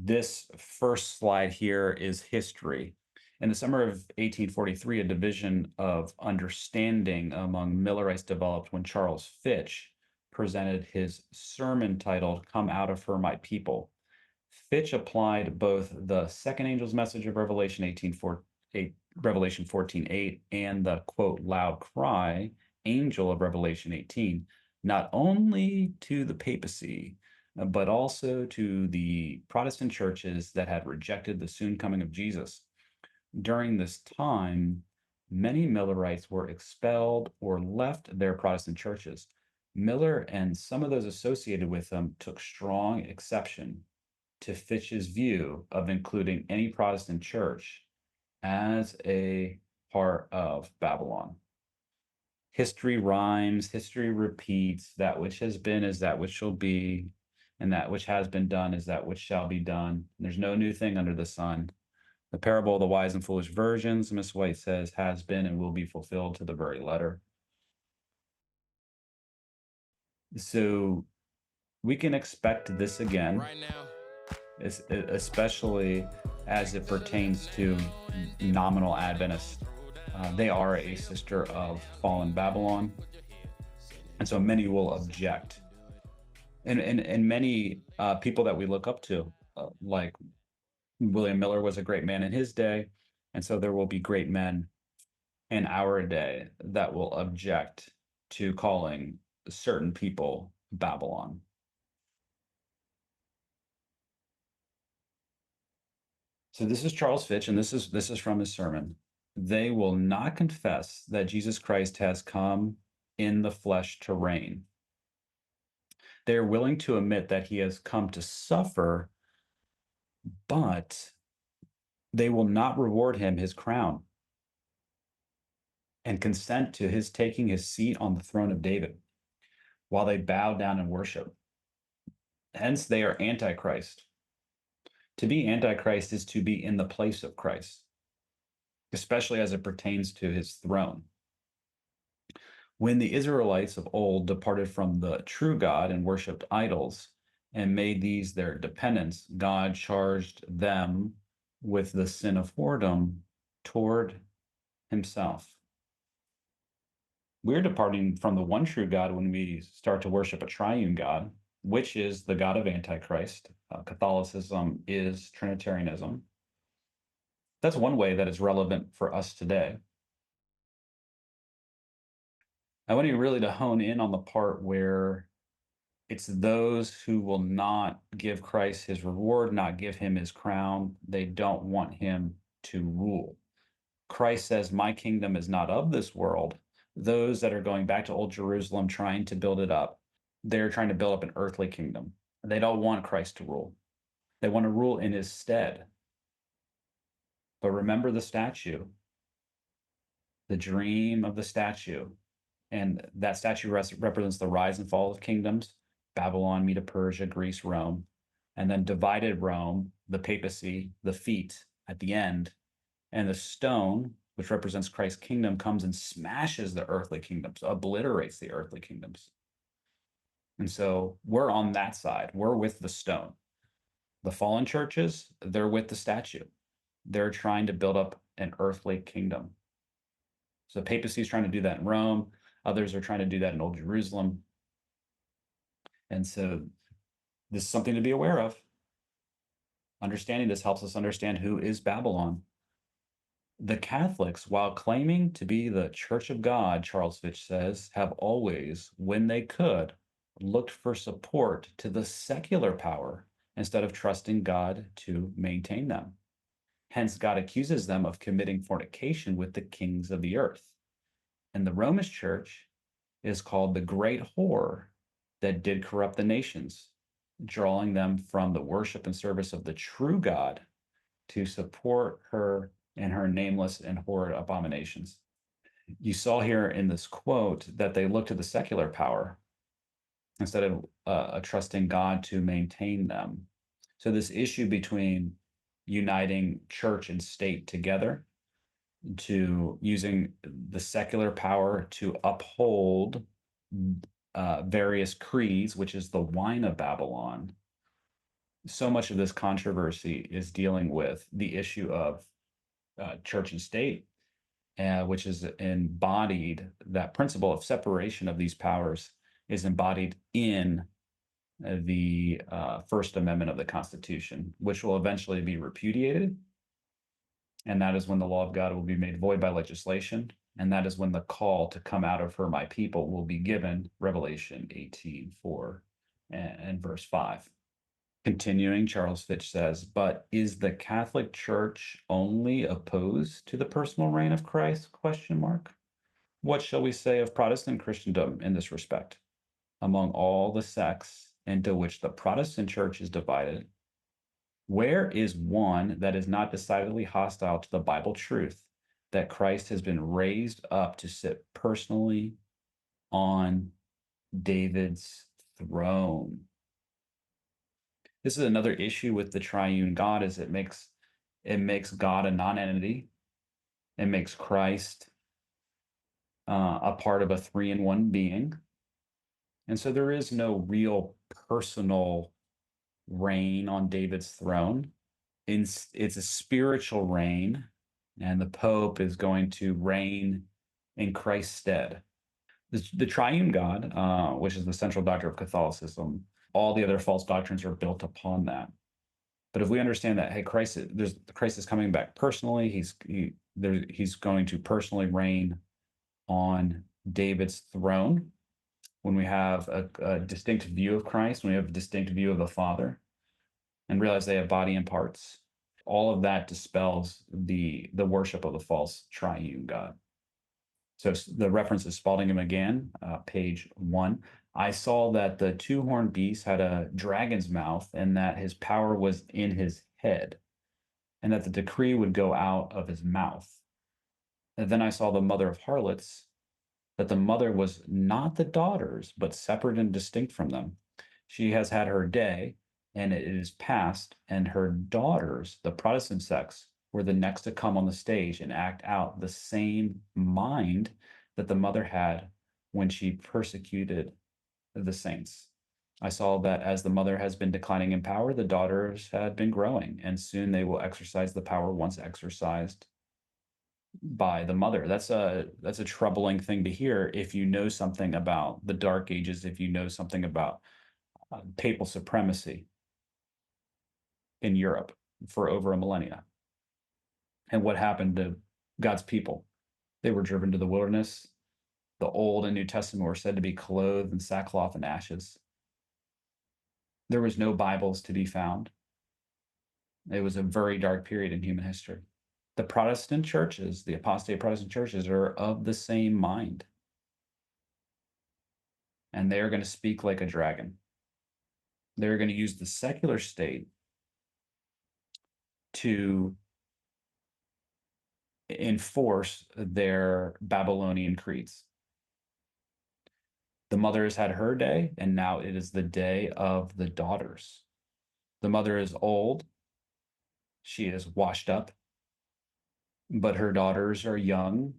This first slide here is history. In the summer of 1843, a division of understanding among Millerites developed when Charles Fitch presented his sermon titled, "Come Out of Her, My People." Fitch applied both the second angel's message of Revelation 14:8 and the quote, loud cry, angel of Revelation 18, not only to the papacy, but also to the Protestant churches that had rejected the soon coming of Jesus. During this time, many Millerites were expelled or left their Protestant churches. Miller and some of those associated with him took strong exception to Fitch's view of including any Protestant church as a part of Babylon. History rhymes, history repeats, that which has been is that which shall be, and that which has been done is that which shall be done. There's no new thing under the sun. The parable of the wise and foolish virgins, Miss White says, has been and will be fulfilled to the very letter. So we can expect this again, Right now, especially as it pertains to nominal Adventists. They are a sister of fallen Babylon, and so many will object. And many people that we look up to, like William Miller was a great man in his day, and so there will be great men in our day that will object to calling certain people Babylon. So this is Charles Fitch, and this is from his sermon. They will not confess that Jesus Christ has come in the flesh to reign. They are willing to admit that he has come to suffer, but they will not reward him his crown and consent to his taking his seat on the throne of David while they bow down and worship. Hence, they are Antichrist. To be Antichrist is to be in the place of Christ, especially as it pertains to his throne. When the Israelites of old departed from the true God and worshipped idols and made these their dependents, God charged them with the sin of whoredom toward himself. We're departing from the one true God when we start to worship a triune God, which is the God of Antichrist. Catholicism is Trinitarianism. That's one way that is relevant for us today. I want you really to hone in on the part where it's those who will not give Christ his reward, not give him his crown. They don't want him to rule. Christ says, my kingdom is not of this world. Those that are going back to Old Jerusalem trying to build it up, they're trying to build up an earthly kingdom. They don't want Christ to rule. They want to rule in his stead. But remember the statue, the dream of the statue. And that statue represents the rise and fall of kingdoms, Babylon, Medo Persia, Greece, Rome, and then divided Rome, the papacy, the feet at the end. And the stone, which represents Christ's kingdom, comes and smashes the earthly kingdoms, obliterates the earthly kingdoms. And so we're on that side. We're with the stone. The fallen churches, they're with the statue. They're trying to build up an earthly kingdom. So papacy is trying to do that in Rome. Others are trying to do that in Old Jerusalem. And so this is something to be aware of. Understanding this helps us understand who is Babylon. The Catholics, while claiming to be the Church of God, Charles Fitch says, have always, when they could, looked for support to the secular power instead of trusting God to maintain them. Hence, God accuses them of committing fornication with the kings of the earth. And the Roman Church is called the great whore that did corrupt the nations, drawing them from the worship and service of the true God to support her in her nameless and horrid abominations. You saw here in this quote that they look to the secular power instead of trusting God to maintain them. So this issue between uniting church and state together to using the secular power to uphold various creeds, which is the wine of Babylon, so much of this controversy is dealing with the issue of church and state, which is embodied, that principle of separation of these powers is embodied in the First Amendment of the Constitution, which will eventually be repudiated. And that is when the law of God will be made void by legislation. And that is when the call to come out of her, my people, will be given, Revelation 18:4 and verse 5. Continuing, Charles Fitch says, but is the Catholic Church only opposed to the personal reign of Christ? Question mark. What shall we say of Protestant Christendom in this respect? Among all the sects into which the Protestant Church is divided, where is one that is not decidedly hostile to the Bible truth that Christ has been raised up to sit personally on David's throne? This is another issue with the triune God, is it makes God a non-entity. It makes Christ a part of a three-in-one being. And so there is no real personal reign on David's throne. It's a spiritual reign, and the Pope is going to reign in Christ's stead. The triune God, which is the central doctrine of Catholicism, all the other false doctrines are built upon that. But if we understand that, hey, Christ is coming back personally. He's going to personally reign on David's throne. When we have a distinct view of Christ, when we have a distinct view of the Father, and realize they have body and parts, all of that dispels the worship of the false triune God. So the reference is Spalding and McGann, page 1. I saw that the two-horned beast had a dragon's mouth, and that his power was in his head, and that the decree would go out of his mouth. And then I saw the mother of harlots, that the mother was not the daughters, but separate and distinct from them. She has had her day, and it is past, and her daughters, the Protestant sects, were the next to come on the stage and act out the same mind that the mother had when she persecuted the saints. I saw that as the mother has been declining in power, the daughters had been growing, and soon they will exercise the power once exercised by the mother. That's a troubling thing to hear if you know something about the Dark Ages, if you know something about papal supremacy in Europe for over a millennia, and what happened to God's people. They were driven to the wilderness. The Old and New Testament were said to be clothed in sackcloth and ashes. There was no Bibles to be found. It was a very dark period in human history. The Protestant churches, the apostate Protestant churches, are of the same mind. And they are going to speak like a dragon. They're going to use the secular state to enforce their Babylonian creeds. The mother has had her day, and now it is the day of the daughters. The mother is old. She is washed up, but her daughters are young,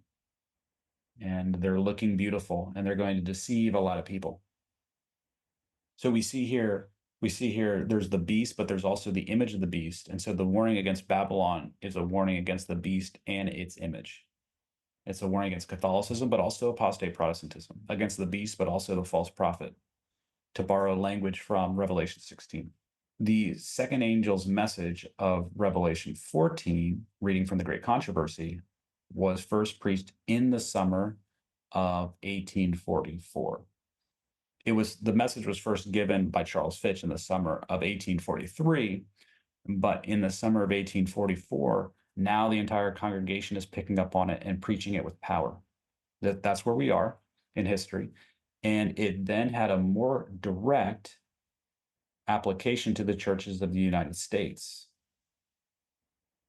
and they're looking beautiful, and they're going to deceive a lot of people. So we see here, there's the beast, but there's also the image of the beast. And so the warning against Babylon is a warning against the beast and its image. It's a warning against Catholicism, but also apostate Protestantism, against the beast, but also the false prophet, to borrow language from Revelation 16. The second angel's message of Revelation 14, reading from the Great Controversy, was first preached in the summer of 1844. The message was first given by Charles Fitch in the summer of 1843, but in the summer of 1844, now the entire congregation is picking up on it and preaching it with power. That's where we are in history. And it then had a more direct application to the churches of the United States,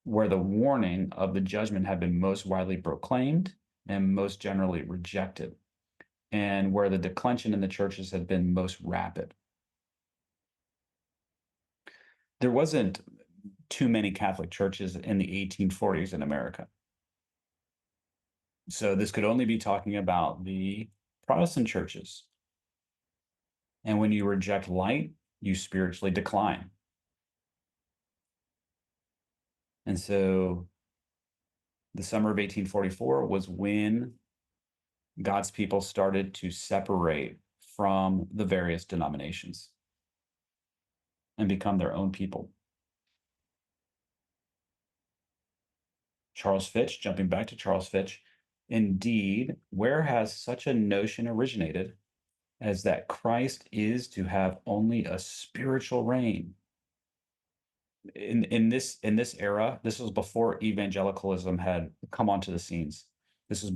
where the warning of the judgment had been most widely proclaimed and most generally rejected, and where the declension in the churches had been most rapid. There wasn't too many Catholic churches in the 1840s in America. So this could only be talking about the Protestant churches. And when you reject light, you spiritually decline. And so the summer of 1844 was when God's people started to separate from the various denominations and become their own people. Charles Fitch, jumping back to Charles Fitch, indeed, where has such a notion originated as that Christ is to have only a spiritual reign? In this era, this was before evangelicalism had come onto the scenes. This was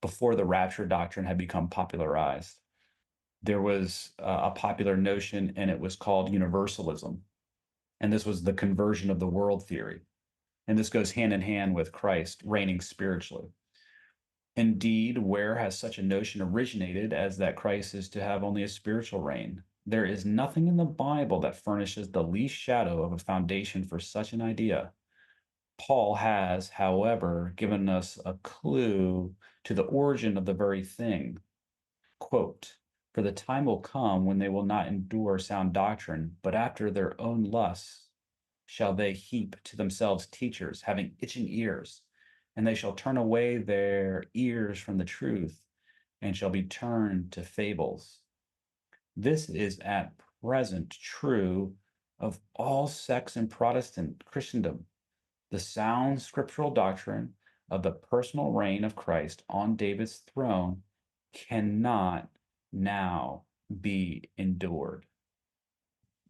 before the rapture doctrine had become popularized. There was a popular notion, and it was called universalism. And this was the conversion of the world theory. And this goes hand in hand with Christ reigning spiritually. Indeed, where has such a notion originated as that Christ is to have only a spiritual reign? There is nothing in the Bible that furnishes the least shadow of a foundation for such an idea. Paul has, however, given us a clue to the origin of the very thing. Quote, "For the time will come when they will not endure sound doctrine, but after their own lusts shall they heap to themselves teachers having itching ears, and they shall turn away their ears from the truth, and shall be turned to fables." This is at present true of all sects in Protestant Christendom. The sound scriptural doctrine of the personal reign of Christ on David's throne cannot now be endured.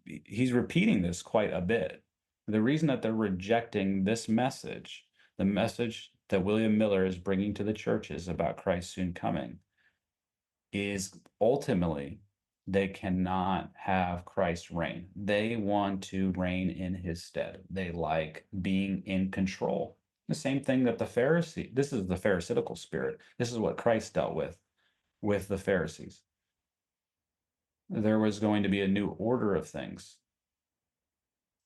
He's repeating this quite a bit. The reason that they're rejecting this message, the message that William Miller is bringing to the churches about Christ's soon coming, is ultimately they cannot have Christ reign. They want to reign in his stead. They like being in control. The same thing that this is the Pharisaical spirit. This is what Christ dealt with the Pharisees. There was going to be a new order of things.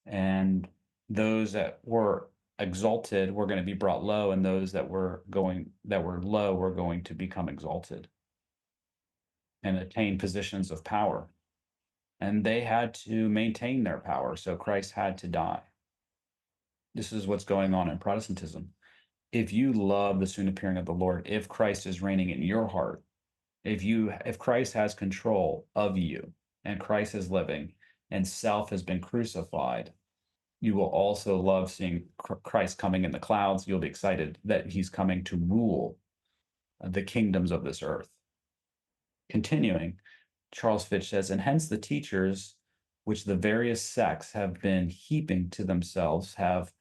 And those that were exalted were going to be brought low, and those that were low were going to become exalted and attain positions of power. And they had to maintain their power, so Christ had to die. This is what's going on in Protestantism. If you love the soon appearing of the Lord, if Christ is reigning in your heart, if Christ has control of you and Christ is living and self has been crucified, you will also love seeing Christ coming in the clouds. You'll be excited that he's coming to rule the kingdoms of this earth. Continuing, Charles Fitch says, and hence the teachers which the various sects have been heaping to themselves have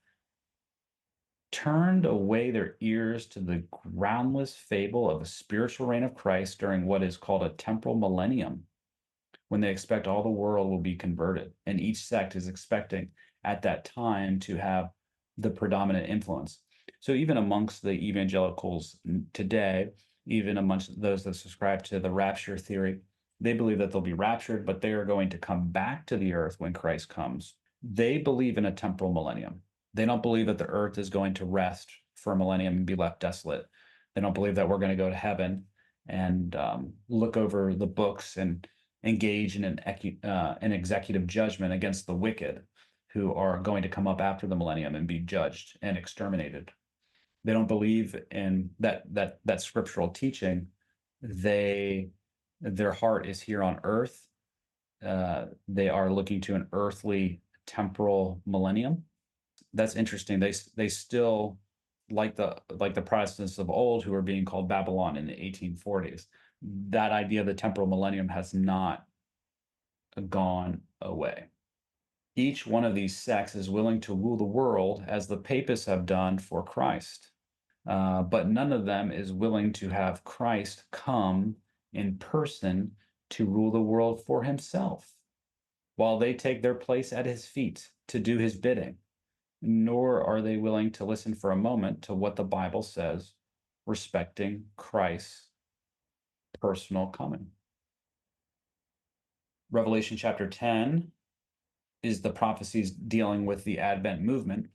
turned away their ears to the groundless fable of a spiritual reign of Christ during what is called a temporal millennium, when they expect all the world will be converted. And each sect is expecting at that time to have the predominant influence. So even amongst the evangelicals today, even amongst those that subscribe to the rapture theory, they believe that they'll be raptured, but they are going to come back to the earth when Christ comes. They believe in a temporal millennium. They don't believe that the earth is going to rest for a millennium and be left desolate. They don't believe that we're going to go to heaven and look over the books and engage in an executive judgment against the wicked who are going to come up after the millennium and be judged and exterminated. They don't believe in that scriptural teaching. Their heart is here on earth. They are looking to an earthly temporal millennium. That's interesting. They still like the Protestants of old who were being called Babylon in the 1840s. That idea of the temporal millennium has not gone away. Each one of these sects is willing to rule the world as the papists have done for Christ. But none of them is willing to have Christ come in person to rule the world for himself, while they take their place at his feet to do his bidding. Nor are they willing to listen for a moment to what the Bible says respecting Christ's personal coming. Revelation chapter 10 is the prophecies dealing with the Advent movement.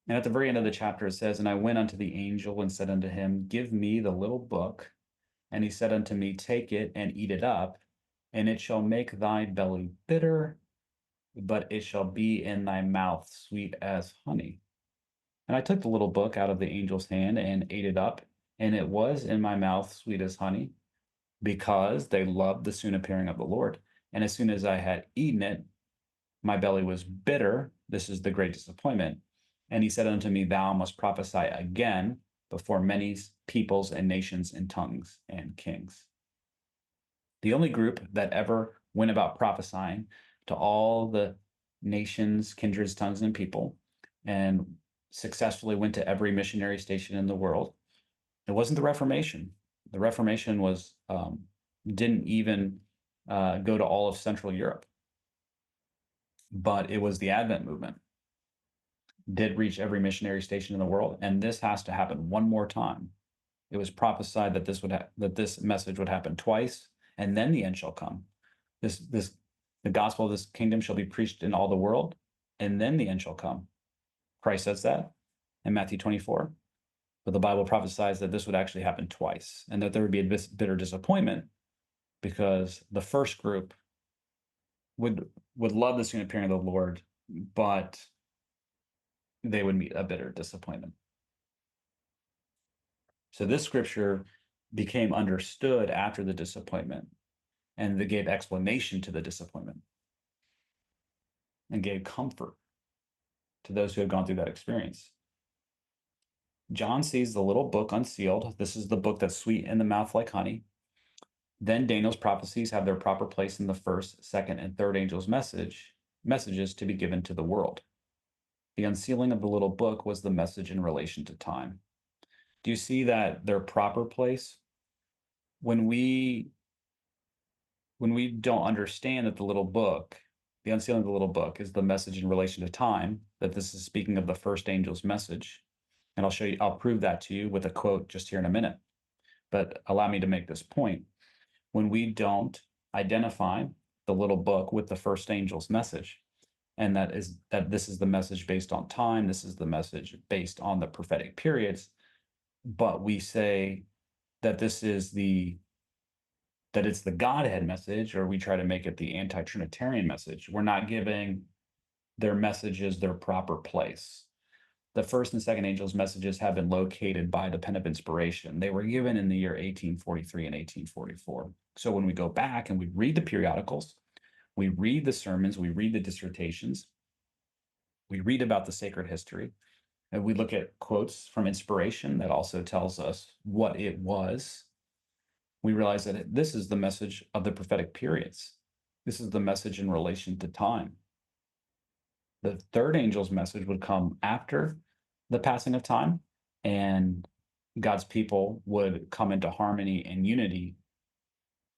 And at the very end of the chapter, it says, and I went unto the angel and said unto him, give me the little book. And he said unto me, take it and eat it up, and it shall make thy belly bitter, but it shall be in thy mouth sweet as honey. And I took the little book out of the angel's hand and ate it up, and it was in my mouth sweet as honey, because they loved the soon appearing of the Lord. And as soon as I had eaten it, my belly was bitter. This is the great disappointment. And he said unto me, Thou must prophesy again before many peoples and nations and tongues and kings. The only group that ever went about prophesying to all the nations, kindreds, tongues, and people, and successfully went to every missionary station in the world, it wasn't the Reformation. The Reformation was didn't even go to all of Central Europe, but it was the Advent movement. Did reach every missionary station in the world, and this has to happen one more time. It was prophesied that that this message would happen twice, and then the end shall come. This the gospel of this kingdom shall be preached in all the world, and then the end shall come. Christ says that in Matthew 24. But the Bible prophesies that this would actually happen twice, and that there would be a bitter disappointment, because the first group would love the soon appearing of the Lord, but they would meet a bitter disappointment. So this scripture became understood after the disappointment, and they gave explanation to the disappointment and gave comfort to those who had gone through that experience. John sees the little book unsealed. This is the book that's sweet in the mouth like honey. Then Daniel's prophecies have their proper place in the first, second, and third angel's messages to be given to the world. The unsealing of the little book was the message in relation to time. Do you see that their proper place? When we don't understand that the unsealing of the little book is the message in relation to time, that this is speaking of the first angel's message. And I'll prove that to you with a quote just here in a minute. But allow me to make this point. When we don't identify the little book with the first angel's message, and that this is the message based on time, this is the message based on the prophetic periods, but we say that that it's the Godhead message, or we try to make it the anti-Trinitarian message. We're not giving their messages their proper place. The first and second angels' messages have been located by the pen of inspiration. They were given in the year 1843 and 1844. So when we go back and we read the periodicals, we read the sermons, we read the dissertations, we read about the sacred history, and we look at quotes from inspiration that also tells us what it was, we realize that this is the message of the prophetic periods. This is the message in relation to time. The third angel's message would come after the passing of time, and God's people would come into harmony and unity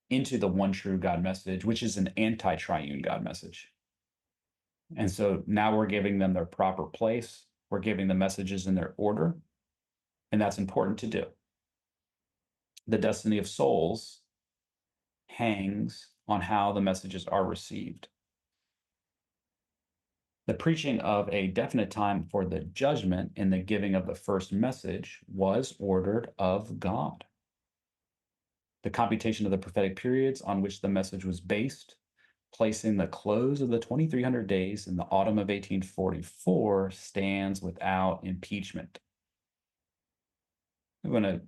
into the one true God message, which is an anti-triune God message. And so now we're giving them their proper place. We're giving the messages in their order, and that's important to do. The destiny of souls hangs on how the messages are received. The preaching of a definite time for the judgment in the giving of the first message was ordered of God. The computation of the prophetic periods on which the message was based, placing the close of the 2300 days in the autumn of 1844, stands without impeachment. I'm going to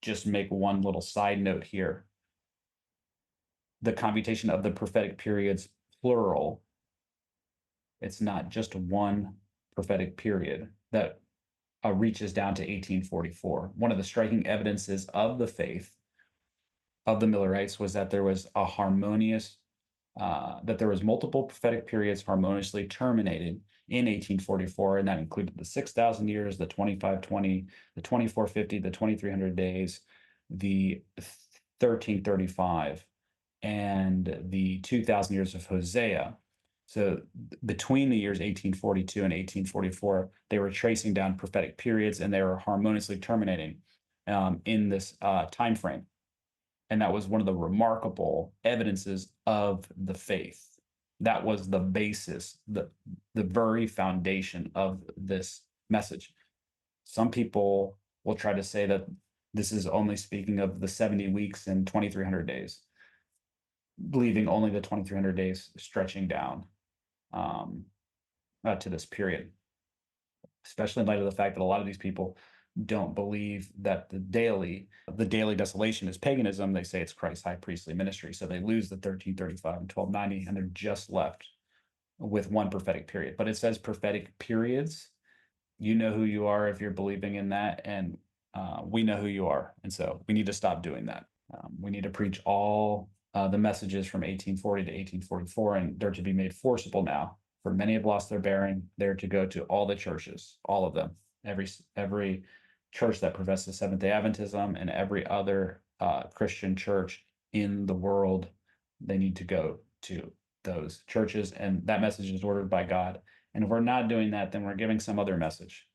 just make one little side note here. The computation of the prophetic periods, plural, it's not just one prophetic period that reaches down to 1844. One of the striking evidences of the faith of the Millerites was that there was a harmonious, that there was multiple prophetic periods harmoniously terminated in 1844, and that included the 6,000 years, the 2520, the 2450, the 2300 days, the 1335, and the 2,000 years of Hosea. So between the years 1842 and 1844, they were tracing down prophetic periods, and they were harmoniously terminating in this time frame. And that was one of the remarkable evidences of the faith. That was the basis, the very foundation of this message. Some people will try to say that this is only speaking of the 70 weeks and 2,300 days, leaving only the 2,300 days stretching down to this period. especially in light of the fact that a lot of these people don't believe that the daily desolation is paganism. They say it's Christ's high priestly ministry. So they lose the 1335 and 1290, and they're just left with one prophetic period. But it says prophetic periods. You know who you are if you're believing in that, and we know who you are. And so we need to stop doing that. We need to preach all the messages from 1840 to 1844, and they're to be made forcible now. For many have lost their bearing. They're to go to all the churches, all of them, every church that professes Seventh Day Adventism, and every other Christian church in the world. They need to go to those churches, and that message is ordered by God. And if we're not doing that, then we're giving some other message.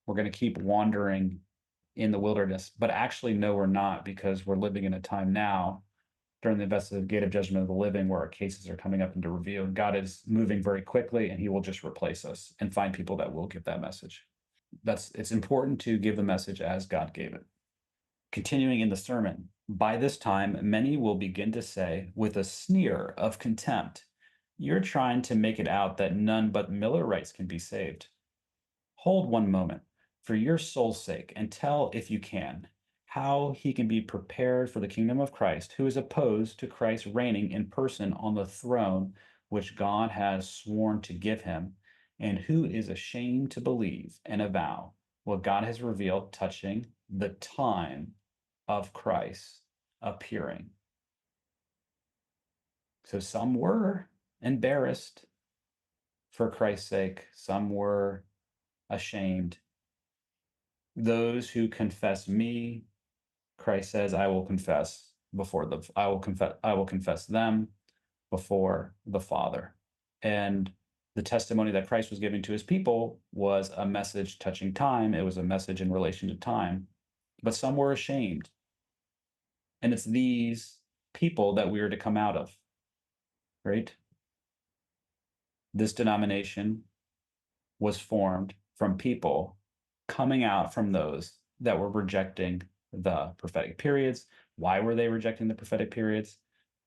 We're going to keep wandering in the wilderness, but actually, no, we're not, because we're living in a time now during the investigative judgment of the living where our cases are coming up into review. And God is moving very quickly, and he will just replace us and find people that will give that message. It's important to give the message as God gave it. Continuing in the sermon, by this time, many will begin to say with a sneer of contempt, "You're trying to make it out that none but Millerites can be saved. Hold one moment for your soul's sake and tell, if you can, how he can be prepared for the kingdom of Christ, who is opposed to Christ reigning in person on the throne which God has sworn to give him, and who is ashamed to believe and avow what God has revealed touching the time of Christ appearing." So some were embarrassed for Christ's sake, some were ashamed. Those who confess me, Christ says, I will confess them before the Father. And the testimony that Christ was giving to his people was a message touching time. It was a message in relation to time, but some were ashamed. And it's these people that we are to come out of, right? This denomination was formed from people coming out from those that were rejecting the prophetic periods. Why were they rejecting the prophetic periods?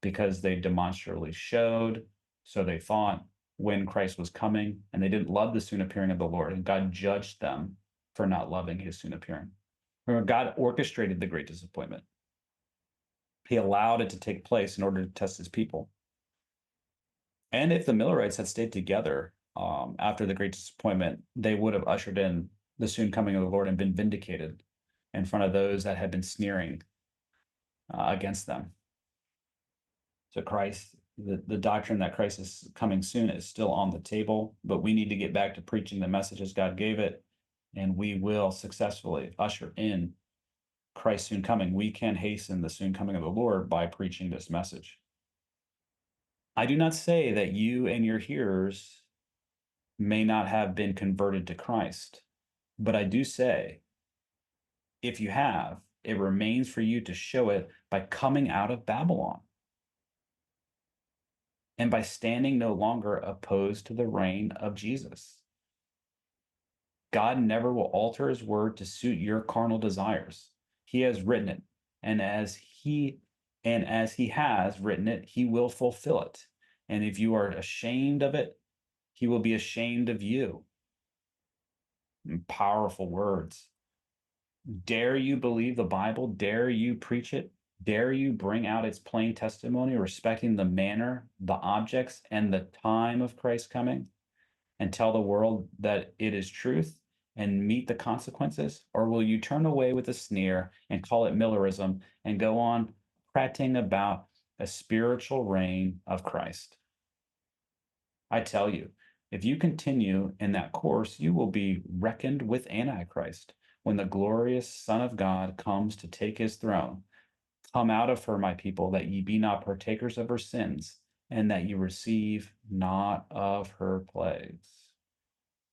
Because they demonstrably showed, so they thought, when Christ was coming, and they didn't love the soon appearing of the Lord, and God judged them for not loving his soon appearing. Remember, God orchestrated the great disappointment. He allowed it to take place in order to test his people. And if the Millerites had stayed together after the great disappointment, they would have ushered in the soon coming of the Lord and been vindicated in front of those that had been sneering against them. So the doctrine that Christ is coming soon is still on the table, but we need to get back to preaching the messages God gave it, and we will successfully usher in Christ's soon coming. We can hasten the soon coming of the Lord by preaching this message. I do not say that you and your hearers may not have been converted to Christ, but I do say, if you have, it remains for you to show it by coming out of Babylon and by standing no longer opposed to the reign of Jesus. God never will alter his word to suit your carnal desires. He has written it, and as he has written it, he will fulfill it. And if you are ashamed of it, he will be ashamed of you. Powerful words. Dare you believe the Bible? Dare you preach it? Dare you bring out its plain testimony respecting the manner, the objects, and the time of Christ's coming, and tell the world that it is truth and meet the consequences? Or will you turn away with a sneer and call it Millerism and go on prating about a spiritual reign of Christ? I tell you, if you continue in that course, you will be reckoned with Antichrist when the glorious Son of God comes to take his throne. Come out of her, my people, that ye be not partakers of her sins, and that ye receive not of her plagues.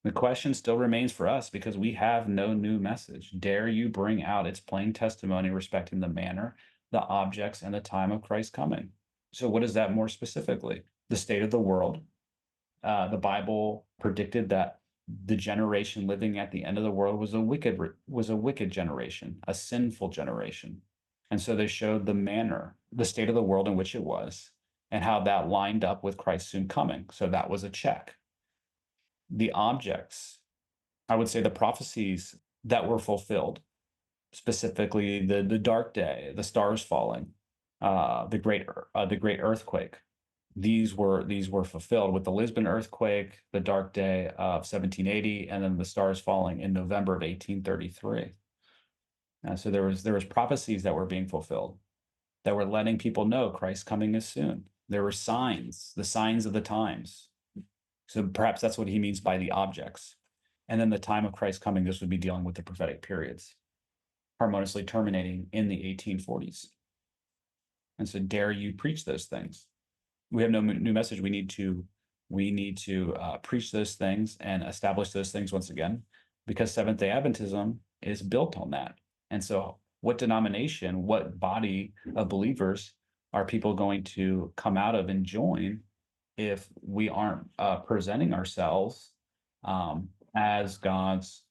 The question still remains for us because we have no new message. Dare you bring out its plain testimony respecting the manner, the objects, and the time of Christ's coming? So, what is that more specifically? The state of the world. The Bible predicted that the generation living at the end of the world was a wicked generation, a sinful generation. And so they showed the state of the world in which it was, and how that lined up with Christ's soon coming. So that was a check. The objects I would say the prophecies that were fulfilled, specifically the dark day, the stars falling, the great earthquake. These were fulfilled with the Lisbon earthquake, the dark day of 1780, and then the stars falling in November of 1833. So there was prophecies that were being fulfilled, that were letting people know Christ's coming is soon. There were signs, the signs of the times. So perhaps that's what he means by the objects. And then the time of Christ's coming, this would be dealing with the prophetic periods, harmoniously terminating in the 1840s. And so dare you preach those things. We have no new message. We need to preach those things and establish those things once again, because Seventh Day Adventism is built on that. And so, what denomination, what body of believers are people going to come out of and join if we aren't presenting ourselves as God's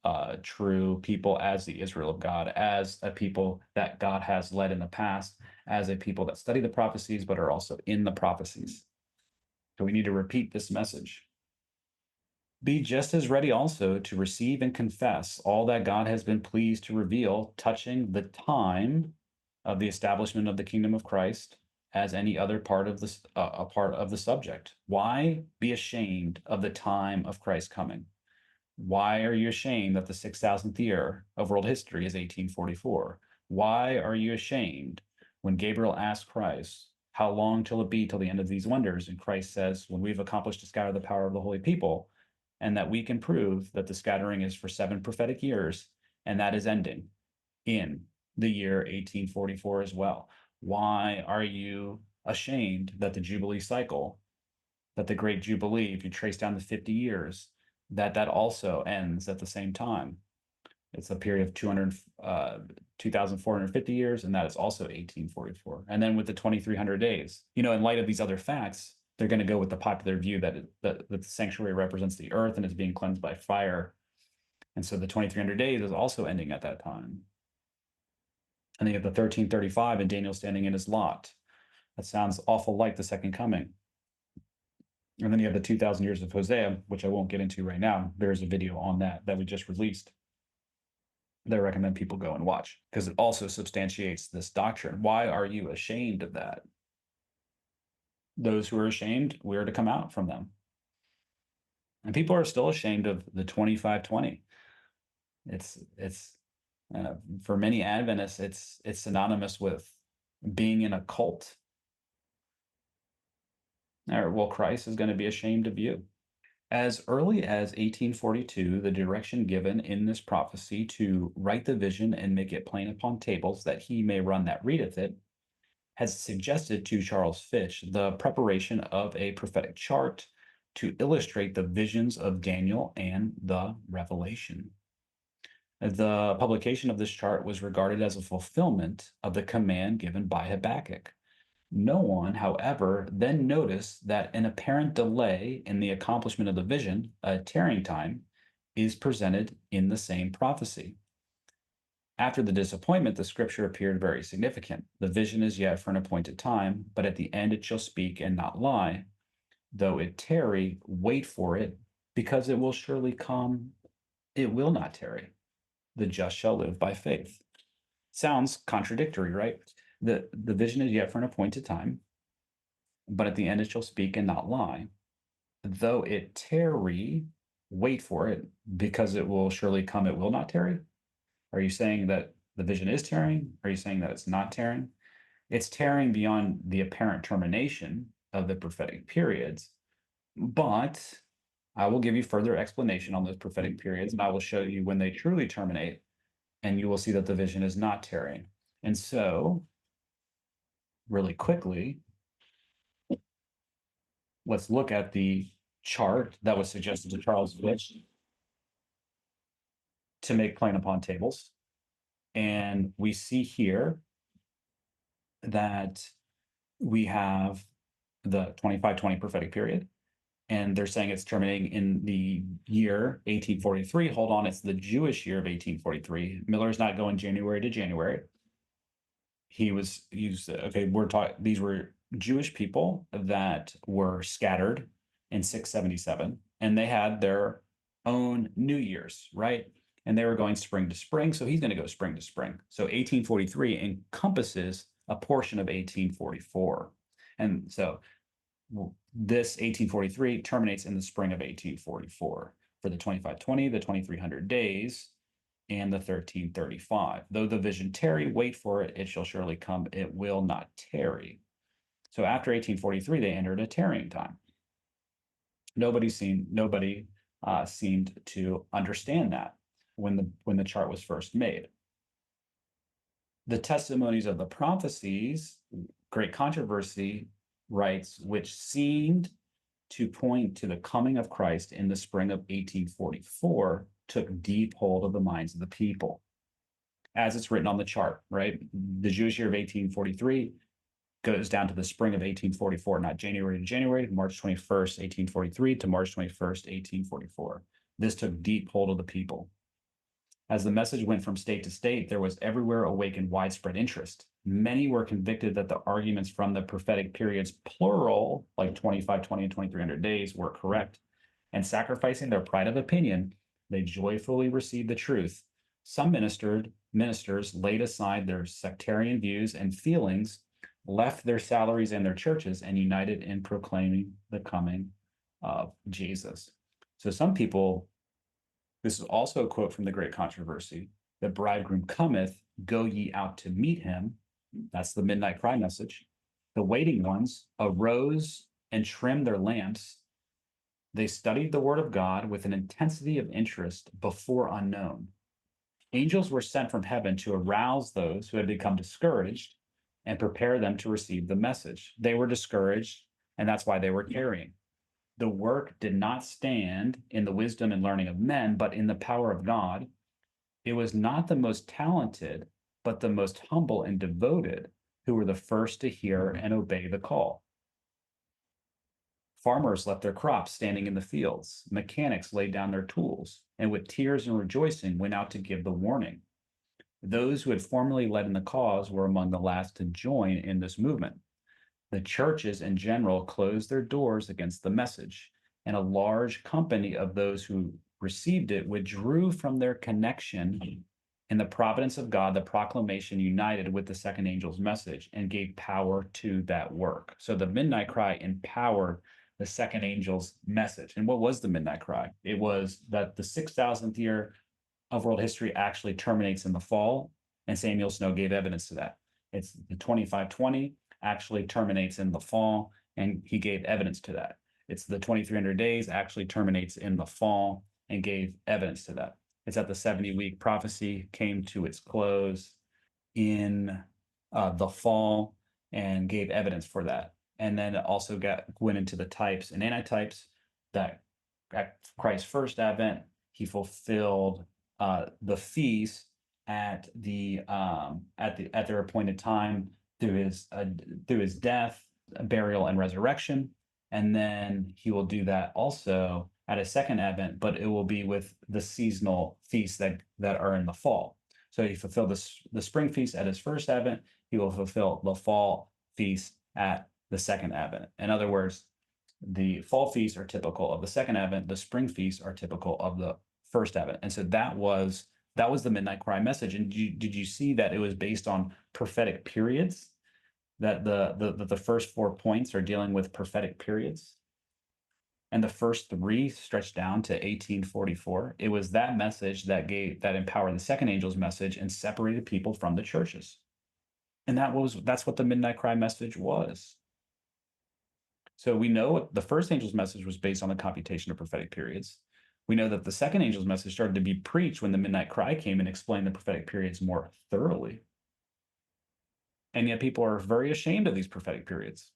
true people, as the Israel of God, as a people that God has led in the past, as a people that study the prophecies but are also in the prophecies? So we need to repeat this message. Be just as ready also to receive and confess all that God has been pleased to reveal touching the time of the establishment of the kingdom of Christ as any other part of this a part of the subject. Why be ashamed of the time of Christ's coming? Why are you ashamed that the 6,000th year of world history is 1844? Why are you ashamed when Gabriel asked Christ, how long till it be till the end of these wonders? And Christ says, when we've accomplished to scatter the power of the holy people, and that we can prove that the scattering is for 7 prophetic years, and that is ending in the year 1844 as well. Why are you ashamed that the Jubilee cycle, that the Great Jubilee, if you trace down the 50 years, that also ends at the same time? It's a period of 2,450 years, and that is also 1844. And then with the 2,300 days, in light of these other facts, they're going to go with the popular view that the sanctuary represents the earth and is being cleansed by fire. And so the 2,300 days is also ending at that time. And then you have the 1335 and Daniel standing in his lot. That sounds awful like the second coming. And then you have the 2,000 years of Hosea, which I won't get into right now. There's a video on that we just released that I recommend people go and watch, because it also substantiates this doctrine. Why are you ashamed of that? Those who are ashamed, we are to come out from them. And people are still ashamed of the 2520. It's for many Adventists, it's synonymous with being in a cult. Well, Christ is going to be ashamed of you. As early as 1842, the direction given in this prophecy to write the vision and make it plain upon tables, that he may run that readeth it, has suggested to Charles Fitch the preparation of a prophetic chart to illustrate the visions of Daniel and the Revelation. The publication of this chart was regarded as a fulfillment of the command given by Habakkuk. No one, however, then noticed that an apparent delay in the accomplishment of the vision, a tarrying time, is presented in the same prophecy. After the disappointment, the scripture appeared very significant. The vision is yet for an appointed time, but at the end it shall speak and not lie. Though it tarry, wait for it, because it will surely come. It will not tarry. The just shall live by faith. Sounds contradictory, right? The vision is yet for an appointed time, but at the end it shall speak and not lie. Though it tarry, wait for it, because it will surely come, it will not tarry. Are you saying that the vision is tarrying? Are you saying that it's not tarrying? It's tarrying beyond the apparent termination of the prophetic periods, but I will give you further explanation on those prophetic periods, and I will show you when they truly terminate, and you will see that the vision is not tarrying. And so, really quickly, let's look at the chart that was suggested to Charles Fitch to make plain upon tables. And we see here that we have the 2520 prophetic period, and they're saying it's terminating in the year 1843. Hold on, it's the Jewish year of 1843. Miller's not going January to January. Okay, we're talking, these were Jewish people that were scattered in 677, and they had their own New Year's, right? And they were going spring to spring, so he's going to go spring to spring. So 1843 encompasses a portion of 1844. And so this 1843 terminates in the spring of 1844 for the 2520, the 2300 days, and the 1335. Though the vision tarry, wait for it, it shall surely come, it will not tarry. So after 1843, they entered a tarrying time. Nobody seemed to understand that when the chart was first made. The testimonies of the prophecies, great controversy, writes, which seemed to point to the coming of Christ in the spring of 1844, took deep hold of the minds of the people, as it's written on the chart, right? The Jewish year of 1843 goes down to the spring of 1844, not January to January, March 21st, 1843 to March 21st, 1844. This took deep hold of the people. As the message went from state to state, there was everywhere awakened widespread interest. Many were convicted that the arguments from the prophetic periods, plural, like 2520 and 2300 days, were correct. And sacrificing their pride of opinion, they joyfully received the truth. Some ministers laid aside their sectarian views and feelings, left their salaries and their churches, and united in proclaiming the coming of Jesus. So some people, this is also a quote from the Great Controversy, the bridegroom cometh, go ye out to meet him. That's the midnight cry message. The waiting ones arose and trimmed their lamps. They studied the word of God with an intensity of interest before unknown. Angels were sent from heaven to arouse those who had become discouraged and prepare them to receive the message. They were discouraged, and that's why they were tarrying. The work did not stand in the wisdom and learning of men, but in the power of God. It was not the most talented, but the most humble and devoted who were the first to hear and obey the call. Farmers left their crops standing in the fields. Mechanics laid down their tools, and with tears and rejoicing went out to give the warning. Those who had formerly led in the cause were among the last to join in this movement. The churches in general closed their doors against the message, and a large company of those who received it withdrew from their connection. In the providence of God, the proclamation united with the second angel's message and gave power to that work. So the midnight cry empowered the second angel's message. And what was the midnight cry? It was that the 6,000th year of world history actually terminates in the fall, and Samuel Snow gave evidence to that. It's the 2520 actually terminates in the fall, and he gave evidence to that. It's the 2300 days actually terminates in the fall and gave evidence to that. It's that the 70-week prophecy came to its close in the fall and gave evidence for that. And then it also went into the types and antitypes that at Christ's first advent, he fulfilled the feast at their appointed time through his death, burial, and resurrection. And then he will do that also at his second advent, but it will be with the seasonal feasts that are in the fall. So he fulfilled the spring feast at his first advent. He will fulfill the fall feast at the second advent. In other words, the fall feasts are typical of the second advent. The spring feasts are typical of the first advent. And so that was the midnight cry message. And did you see that it was based on prophetic periods? That the first 4 points are dealing with prophetic periods, and the first 3 stretched down to 1844. It was that message that empowered the second angel's message and separated people from the churches. And that's what the midnight cry message was. So we know the first angel's message was based on the computation of prophetic periods. We know that the second angel's message started to be preached when the midnight cry came and explained the prophetic periods more thoroughly. And yet people are very ashamed of these prophetic periods.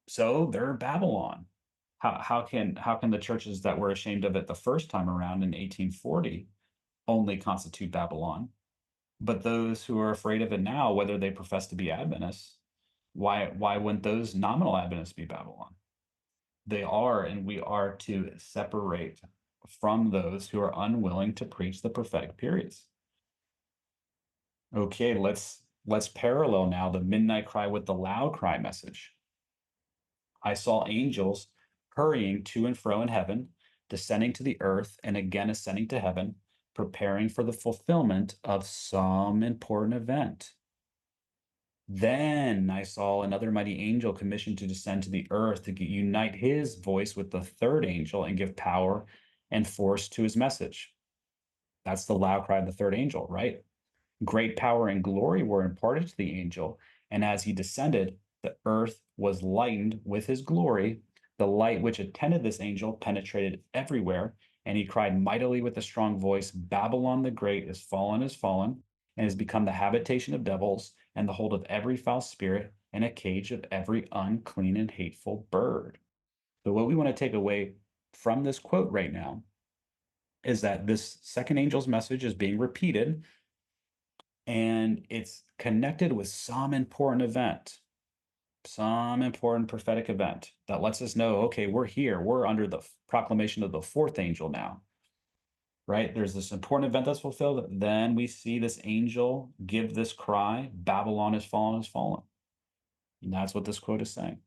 So they're Babylon. How can the churches that were ashamed of it the first time around in 1840 only constitute Babylon? But those who are afraid of it now, whether they profess to be Adventists, why wouldn't those nominal Adventists be Babylon? They are, and we are to separate from those who are unwilling to preach the prophetic periods. Okay, let's parallel now the midnight cry with the loud cry message. I saw angels hurrying to and fro in heaven, descending to the earth, and again ascending to heaven, preparing for the fulfillment of some important event. Then I saw another mighty angel commissioned to descend to the earth to unite his voice with the third angel and give power and force to his message. That's the loud cry of the third angel, right? Great power and glory were imparted to the angel, and as he descended, the earth was lightened with his glory. The light which attended this angel penetrated everywhere, and he cried mightily with a strong voice, Babylon the Great is fallen, and has become the habitation of devils, and the hold of every foul spirit, and a cage of every unclean and hateful bird. So, what we want to take away from this quote right now is that this second angel's message is being repeated and it's connected with some important prophetic event that lets us know, okay, we're here. We're under the proclamation of the fourth angel now, right? There's this important event that's fulfilled. Then we see this angel give this cry, Babylon is fallen, is fallen. And that's what this quote is saying.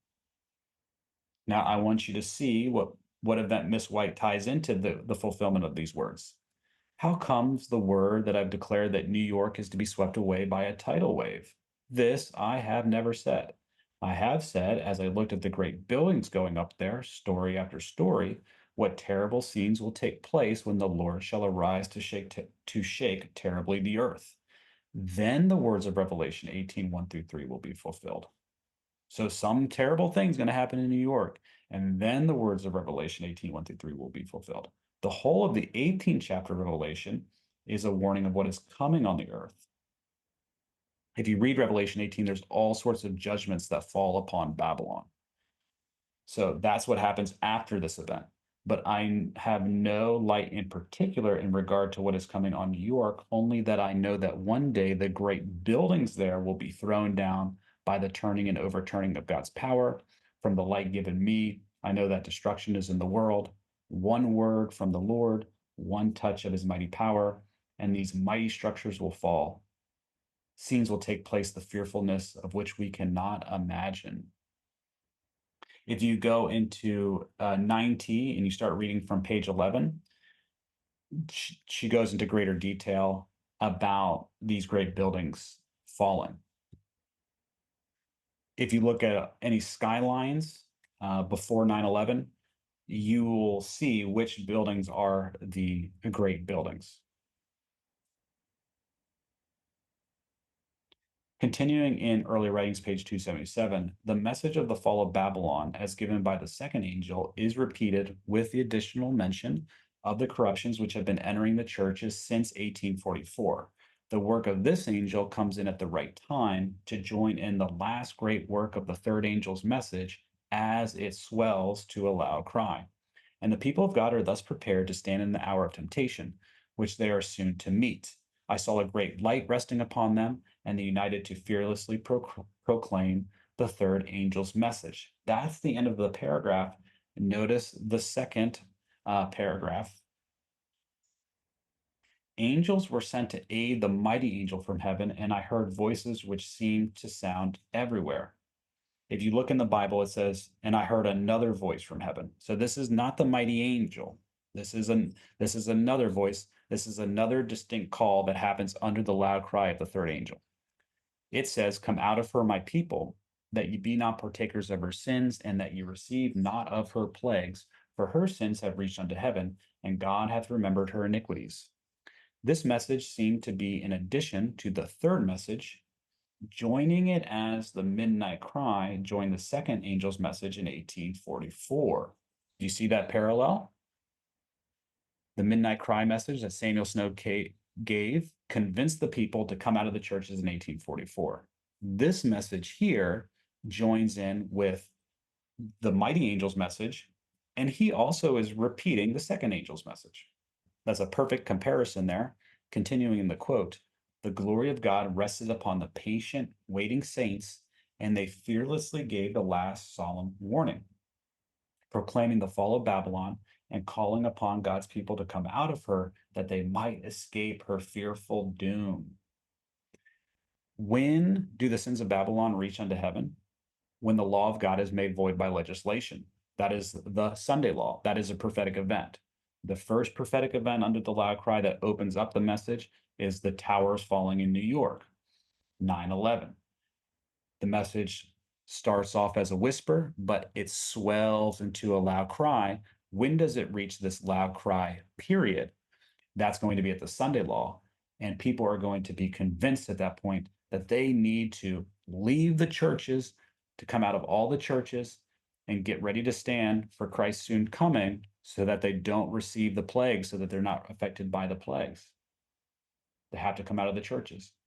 Now, I want you to see what event Miss White ties into the fulfillment of these words. How comes the word that I've declared that New York is to be swept away by a tidal wave? This I have never said. I have said, as I looked at the great buildings going up there, story after story, what terrible scenes will take place when the Lord shall arise to shake terribly the earth. Then the words of Revelation 18, 1 through 3 will be fulfilled. So some terrible thing's going to happen in New York. And then the words of Revelation 18, 1 through 3 will be fulfilled. The whole of the 18th chapter of Revelation is a warning of what is coming on the earth. If you read Revelation 18, there's all sorts of judgments that fall upon Babylon. So that's what happens after this event. But I have no light in particular in regard to what is coming on New York, only that I know that one day the great buildings there will be thrown down by the turning and overturning of God's power. From the light given me, I know that destruction is in the world. One word from the Lord, one touch of his mighty power, and these mighty structures will fall. Scenes will take place, the fearfulness of which we cannot imagine. If you go into 9T and you start reading from page 11, she goes into greater detail about these great buildings falling. If you look at any skylines before 9/11, you will see which buildings are the great buildings. Continuing in early writings, page 277, the message of the fall of Babylon, as given by the second angel, is repeated with the additional mention of the corruptions which have been entering the churches since 1844. The work of this angel comes in at the right time to join in the last great work of the third angel's message as it swells to a loud cry. And the people of God are thus prepared to stand in the hour of temptation, which they are soon to meet. I saw a great light resting upon them, and they united to fearlessly proclaim the third angel's message. That's the end of the paragraph. Notice the second paragraph. Angels were sent to aid the mighty angel from heaven, and I heard voices which seemed to sound everywhere. If you look in the Bible, it says, and I heard another voice from heaven. So this is not the mighty angel. This is another voice. This is another distinct call that happens under the loud cry of the third angel. It says, come out of her, my people, that ye be not partakers of her sins, and that ye receive not of her plagues, for her sins have reached unto heaven, and God hath remembered her iniquities. This message seemed to be in addition to the third message, joining it as the midnight cry joined the second angel's message in 1844. Do you see that parallel? The midnight cry message that Samuel Snow gave convinced the people to come out of the churches in 1844. This message here joins in with the mighty angel's message, and he also is repeating the second angel's message. That's a perfect comparison there. Continuing in the quote, the glory of God rested upon the patient, waiting saints, and they fearlessly gave the last solemn warning, proclaiming the fall of Babylon and calling upon God's people to come out of her that they might escape her fearful doom. When do the sins of Babylon reach unto heaven? When the law of God is made void by legislation. That is the Sunday law. That is a prophetic event. The first prophetic event under the loud cry that opens up the message is the towers falling in New York, 9/11. The message starts off as a whisper, but it swells into a loud cry. When does it reach this loud cry period? That's going to be at the Sunday law. And people are going to be convinced at that point that they need to leave the churches, to come out of all the churches and get ready to stand for Christ's soon coming so that they don't receive the plague, so that they're not affected by the plagues. They have to come out of the churches.